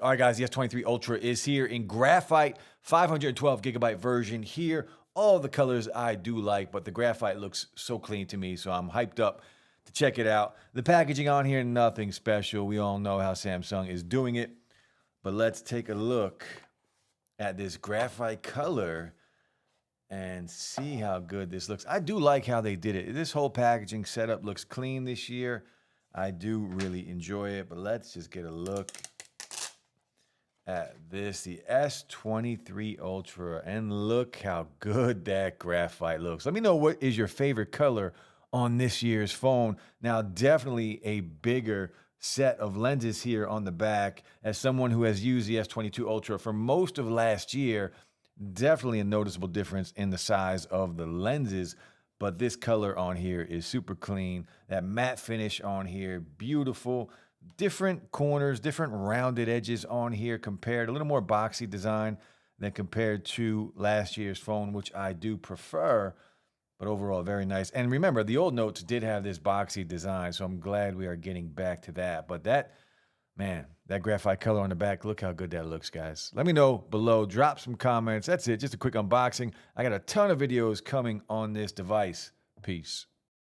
All right, guys, the S23 Ultra is here in Graphite, 512 gigabyte version here. All the colors I do like, but the Graphite looks so clean to me, so I'm hyped up to check it out. The packaging on here, nothing special. We all know how Samsung is doing it, but let's take a look at this Graphite color and see how good this looks. I do like how they did it. This whole packaging setup looks clean this year. I do really enjoy it, but let's just get a look at this, the S23 Ultra, and look how good that Graphite looks. Let me know what is your favorite color on this year's phone. Now, definitely a bigger set of lenses here on the back. As someone who has used the S22 Ultra for most of last year, definitely a noticeable difference in the size of the lenses, but this color on here is super clean. That matte finish on here, beautiful. Different corners, different rounded edges on here compared, a little more boxy design than compared to last year's phone, which I do prefer, but overall very nice. And remember, the old Notes did have this boxy design, so I'm glad we are getting back to that. But that, man, that Graphite color on the back, look how good that looks, guys. Let me know below, drop some comments. That's it, just a quick unboxing. I got a ton of videos coming on this device. Peace.